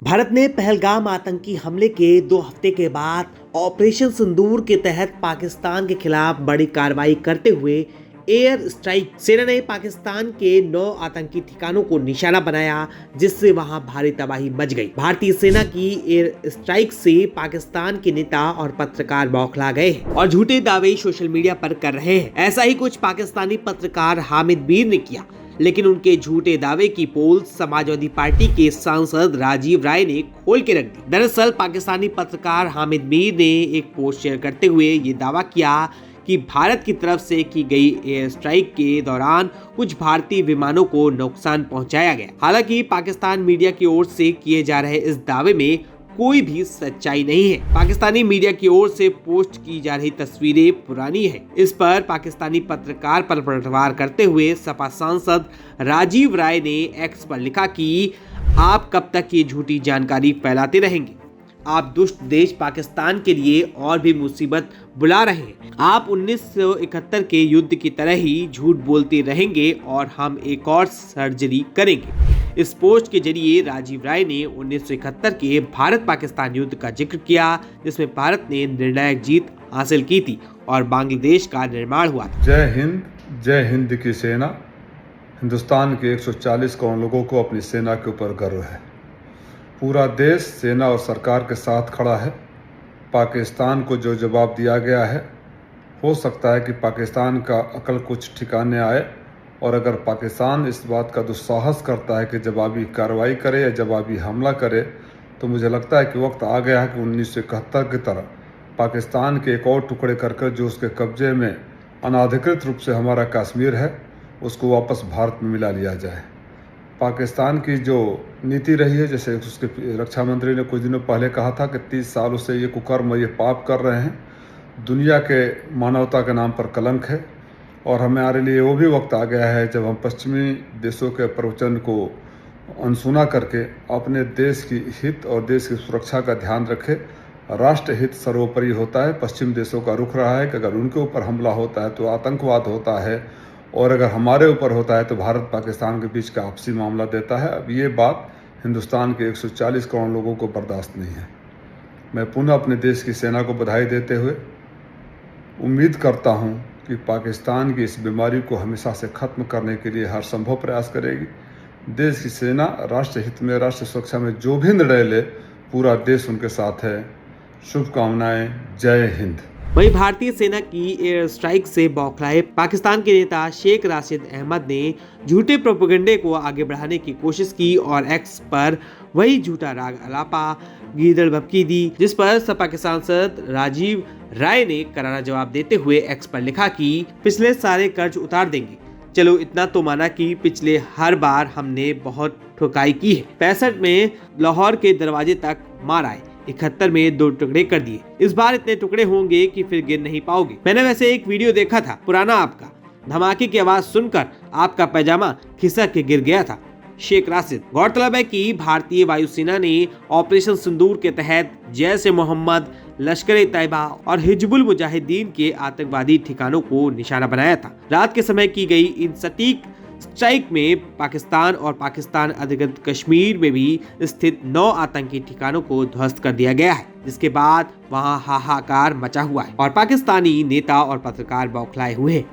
भारत ने पहलगाम आतंकी हमले के 2 हफ्ते के बाद ऑपरेशन सिंदूर के तहत पाकिस्तान के खिलाफ बड़ी कार्रवाई करते हुए एयर स्ट्राइक। सेना ने पाकिस्तान के 9 आतंकी ठिकानों को निशाना बनाया, जिससे वहां भारी तबाही मच गई। भारतीय सेना की एयर स्ट्राइक से पाकिस्तान के नेता और पत्रकार बौखला गए हैं और झूठे दावे सोशल मीडिया पर कर रहे हैं। ऐसा ही कुछ पाकिस्तानी पत्रकार हामिद मीर ने किया, लेकिन उनके झूठे दावे की पोल समाजवादी पार्टी के सांसद राजीव राय ने खोल के रख दी। दरअसल पाकिस्तानी पत्रकार हामिद मीर ने एक पोस्ट शेयर करते हुए ये दावा किया कि भारत की तरफ से की गई एयर स्ट्राइक के दौरान कुछ भारतीय विमानों को नुकसान पहुंचाया गया। हालांकि पाकिस्तान मीडिया की ओर से किए जा रहे इस दावे में कोई भी सच्चाई नहीं है। पाकिस्तानी मीडिया की ओर से पोस्ट की जा रही तस्वीरें पुरानी हैं। इस पर पाकिस्तानी पत्रकार पर पलटवार करते हुए सपा सांसद राजीव राय ने एक्स पर लिखा कि आप कब तक ये झूठी जानकारी फैलाते रहेंगे। आप दुष्ट देश पाकिस्तान के लिए और भी मुसीबत बुला रहे हैं। आप 1971 के युद्ध की तरह ही झूठ बोलते रहेंगे और हम एक और सर्जरी करेंगे। इस पोस्ट के जरिए राजीव राय ने 1971 के भारत पाकिस्तान युद्ध का जिक्र किया, जिसमें भारत ने निर्णायक जीत हासिल की थी और बांग्लादेश का निर्माण हुआ था। जय हिंद की सेना। हिंदुस्तान के 140 करोड़ लोगों को अपनी सेना के ऊपर गर्व है। पूरा देश सेना और सरकार के साथ खड़ा है। पाकिस्तान को जो जवाब दिया गया है, हो सकता है कि पाकिस्तान का अकल कुछ ठिकाने आए, और अगर पाकिस्तान इस बात का दुस्साहस करता है कि जवाबी कार्रवाई करे या जवाबी हमला करे, तो मुझे लगता है कि वक्त आ गया है कि 1971 की तरह पाकिस्तान के एक और टुकड़े कर जो उसके कब्जे में अनाधिकृत रूप से हमारा कश्मीर है, उसको वापस भारत में मिला लिया जाए। पाकिस्तान की जो नीति रही है, जैसे उसके रक्षा मंत्री ने कुछ दिनों पहले कहा था कि 30 सालों से ये कुकर्म, ये पाप कर रहे हैं, दुनिया के मानवता के नाम पर कलंक है। और हमारे लिए वो भी वक्त आ गया है जब हम पश्चिमी देशों के प्रवचन को अनसुना करके अपने देश की हित और देश की सुरक्षा का ध्यान रखें। राष्ट्र हित सर्वोपरि होता है। पश्चिम देशों का रुख रहा है कि अगर उनके ऊपर हमला होता है तो आतंकवाद होता है, और अगर हमारे ऊपर होता है तो भारत पाकिस्तान के बीच का आपसी मामला देता है। अब ये बात हिंदुस्तान के 140 करोड़ लोगों को बर्दाश्त नहीं है। मैं पुनः अपने देश की सेना को बधाई देते हुए उम्मीद करता हूँ कि पाकिस्तान की इस बीमारी को हमेशा से खत्म करने के लिए हर संभव प्रयास करेगी। देश की सेना राष्ट्र हित में, राष्ट्र सुरक्षा में जो भी निर्णय ले, पूरा देश उनके साथ है। शुभकामनाएं। जय हिंद। वहीं भारतीय सेना की एयर स्ट्राइक से बौखलाए पाकिस्तान के नेता शेख राशिद अहमद ने झूठे प्रोपेगेंडे को आगे बढ़ाने की कोशिश की और एक्स पर वही झूठा राग अलापा गीदड़ भभकी दी, जिस पर सपा के सांसद राजीव राय ने करारा जवाब देते हुए एक्स पर लिखा कि पिछले सारे कर्ज उतार देंगे। चलो इतना तो माना कि पिछले हर बार हमने बहुत ठुकाई की है। 65 में लाहौर के दरवाजे तक मार आए, 71 में 2 टुकड़े कर दिए। इस बार इतने टुकड़े होंगे कि फिर गिर नहीं पाओगे। मैंने वैसे एक वीडियो देखा था पुराना आपका, धमाके की आवाज सुनकर आपका पैजामा खिसक के गिर गया था। शेख राशिद। गौरतलब है कि भारतीय वायुसेना ने ऑपरेशन सिंदूर के तहत जैश-ए-मोहम्मद, लश्कर-ए-तैयबा और हिजबुल मुजाहिदीन के आतंकवादी ठिकानों को निशाना बनाया था। रात के समय की गई इन सटीक स्ट्राइक में पाकिस्तान और पाकिस्तान अधिकृत कश्मीर में भी स्थित 9 आतंकी ठिकानों को ध्वस्त कर दिया गया है, जिसके बाद वहां हाहाकार मचा हुआ है और पाकिस्तानी नेता और पत्रकार बौखलाए हुए हैं।